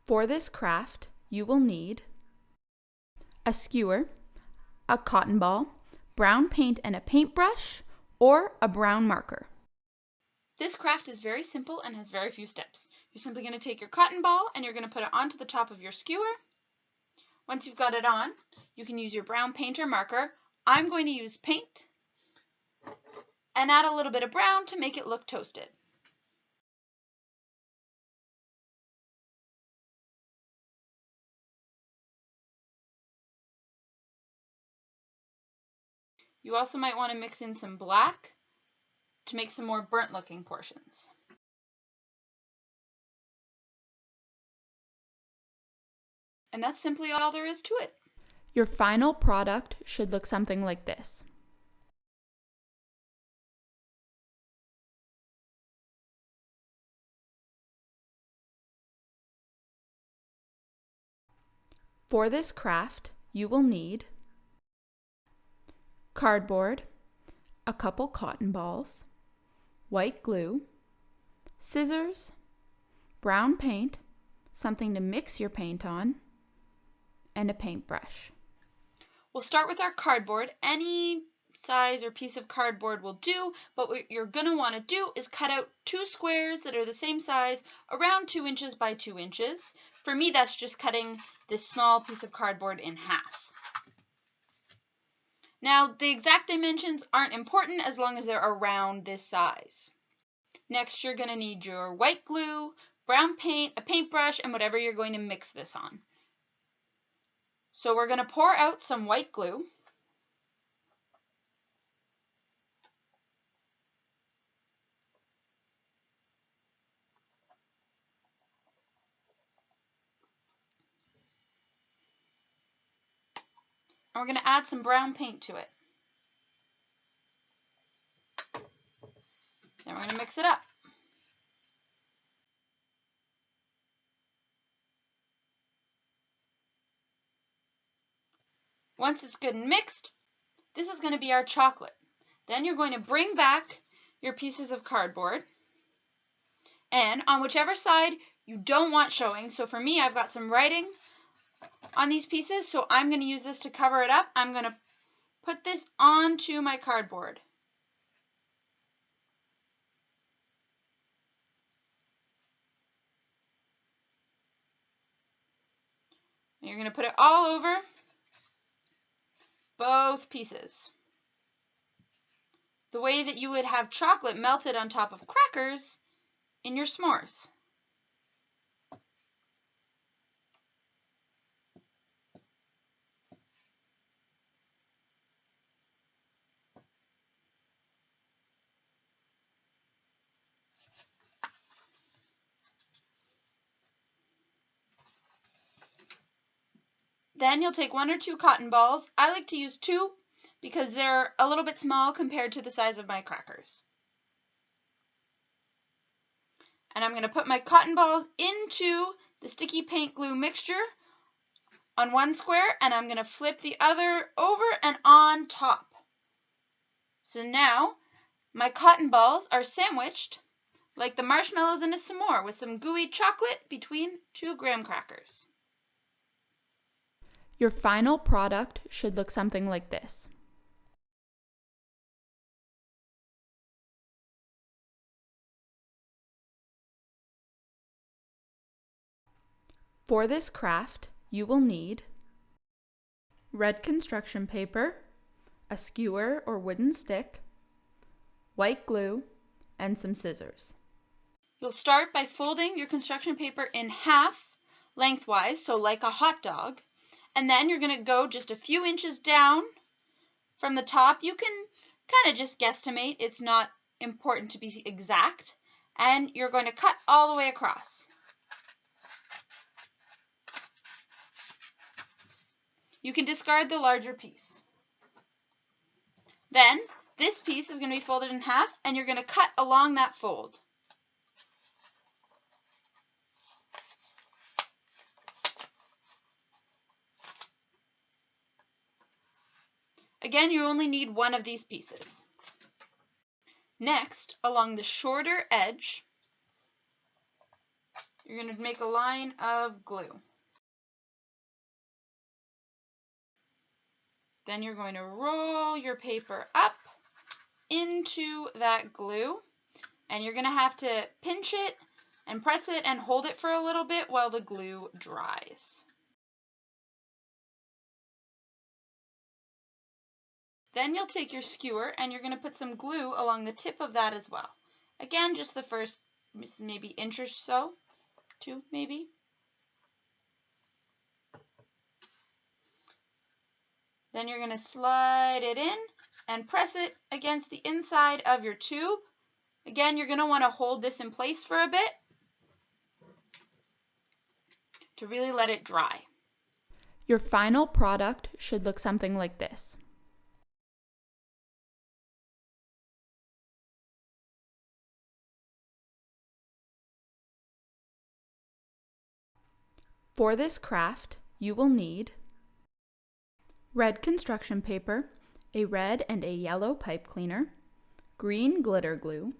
For this craft, you will need a skewer, a cotton ball, brown paint and a paintbrush, or a brown marker. This craft is very simple and has very few steps. You're simply going to take your cotton ball and you're going to put it onto the top of your skewer. Once you've got it on, you can use your brown paint or marker. I'm going to use paint and add a little bit of brown to make it look toasted. You also might want to mix in some black to make some more burnt looking portions. And that's simply all there is to it. Your final product should look something like this. For this craft, you will need cardboard, a couple cotton balls, white glue, scissors, brown paint, something to mix your paint on, and a paintbrush. We'll start with our cardboard. Any size or piece of cardboard will do, but what you're going to want to do is cut out 2 squares that are the same size, around 2 inches by 2 inches. For me, that's just cutting this small piece of cardboard in half. Now, the exact dimensions aren't important as long as they're around this size. Next, you're going to need your white glue, brown paint, a paintbrush, and whatever you're going to mix this on. So we're going to pour out some white glue. And we're going to add some brown paint to it. Then we're going to mix it up. Once it's good and mixed, this is going to be our chocolate. Then you're going to bring back your pieces of cardboard, and on whichever side you don't want showing, so for me I've got some writing on these pieces, so I'm going to use this to cover it up. I'm going to put this onto my cardboard. And you're going to put it all over both pieces. The way that you would have chocolate melted on top of crackers in your s'mores. Then you'll take 1 or 2 cotton balls. I like to use 2 because they're a little bit small compared to the size of my crackers. And I'm going to put my cotton balls into the sticky paint glue mixture on one square, and I'm going to flip the other over and on top. So now my cotton balls are sandwiched like the marshmallows in a s'more with some gooey chocolate between 2 graham crackers. Your final product should look something like this. For this craft, you will need red construction paper, a skewer or wooden stick, white glue, and some scissors. You'll start by folding your construction paper in half lengthwise, so like a hot dog, and then you're going to go just a few inches down from the top. You can kind of just guesstimate. It's not important to be exact. And you're going to cut all the way across. You can discard the larger piece. Then this piece is going to be folded in half, and you're going to cut along that fold. Again, you only need 1 of these pieces. Next, along the shorter edge, You're going to make a line of glue. Then you're going to roll your paper up into that glue, and you're going to have to pinch it and press it and hold it for a little bit while the glue dries. Then you'll take your skewer and you're going to put some glue along the tip of that as well. Again, just the first maybe inch or so, 2 maybe. Then you're going to slide it in and press it against the inside of your tube. Again, you're going to want to hold this in place for a bit to really let it dry. Your final product should look something like this. For this craft, you will need red construction paper, a red and a yellow pipe cleaner, green glitter glue,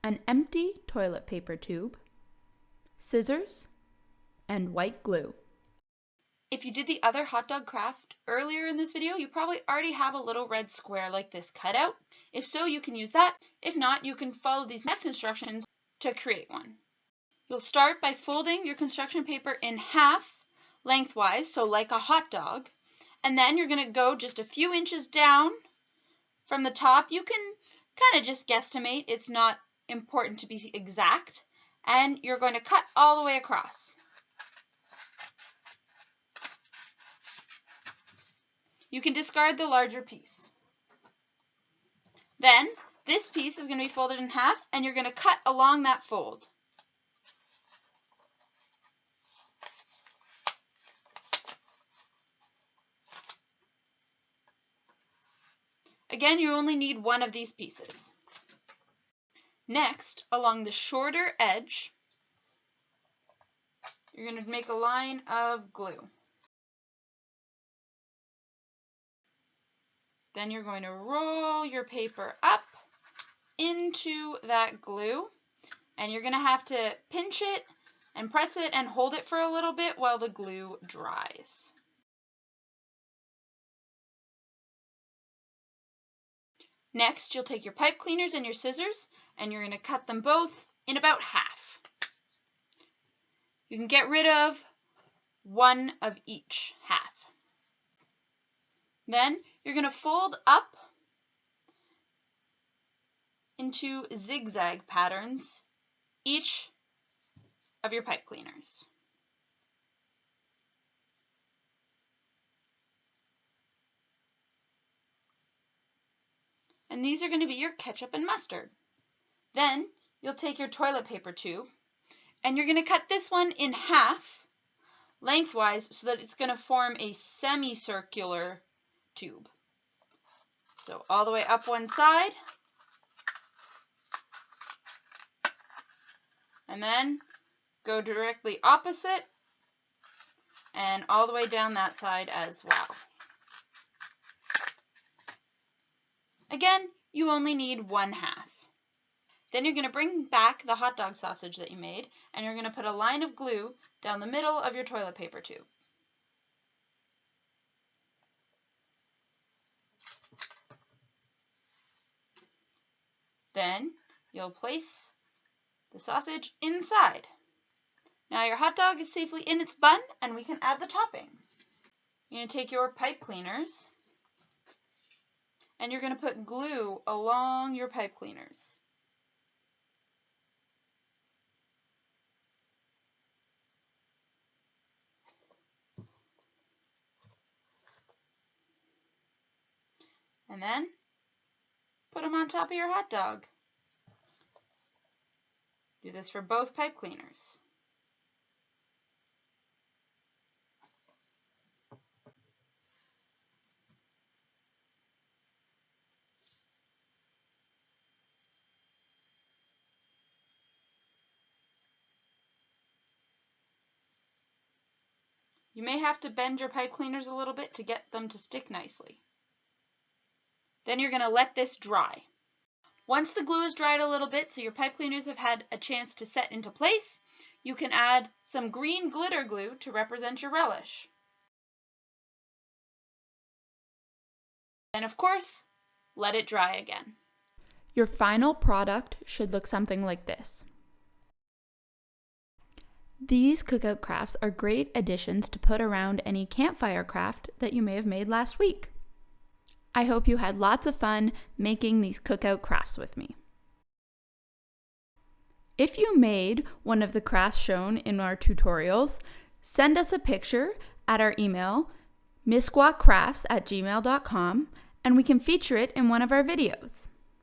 an empty toilet paper tube, scissors, and white glue. If you did the other hot dog craft earlier in this video, you probably already have a little red square like this cut out. If so, you can use that. If not, you can follow these next instructions to create one. You'll start by folding your construction paper in half lengthwise, so like a hot dog, and then you're going to go just a few inches down from the top. You can kind of just guesstimate, it's not important to be exact, and you're going to cut all the way across. You can discard the larger piece. Then this piece is going to be folded in half, and you're going to cut along that fold. Again, you only need one of these pieces. Next, along the shorter edge, you're going to make a line of glue. Then you're going to roll your paper up into that glue, and you're going to have to pinch it and press it and hold it for a little bit while the glue dries. Next, you'll take your pipe cleaners and your scissors, and you're going to cut them both in about half. You can get rid of one of each half. Then you're going to fold up into zigzag patterns each of your pipe cleaners. And these are going to be your ketchup and mustard. Then you'll take your toilet paper tube and you're going to cut this one in half lengthwise so that it's going to form a semicircular tube. So all the way up one side, and then go directly opposite and all the way down that side as well. Again, you only need one half. Then you're going to bring back the hot dog sausage that you made, and you're going to put a line of glue down the middle of your toilet paper tube. Then you'll place the sausage inside. Now your hot dog is safely in its bun, and we can add the toppings. You're going to take your pipe cleaners, and you're going to put glue along your pipe cleaners. And then put them on top of your hot dog. Do this for both pipe cleaners. You may have to bend your pipe cleaners a little bit to get them to stick nicely. Then you're going to let this dry. Once the glue is dried a little bit, so your pipe cleaners have had a chance to set into place, You can add some green glitter glue to represent your relish. And of course, let it dry again. Your final product should look something like this. These cookout crafts are great additions to put around any campfire craft that you may have made last week. I hope you had lots of fun making these cookout crafts with me. If you made one of the crafts shown in our tutorials, send us a picture at our email, misquahcrafts@gmail.com, and we can feature it in one of our videos.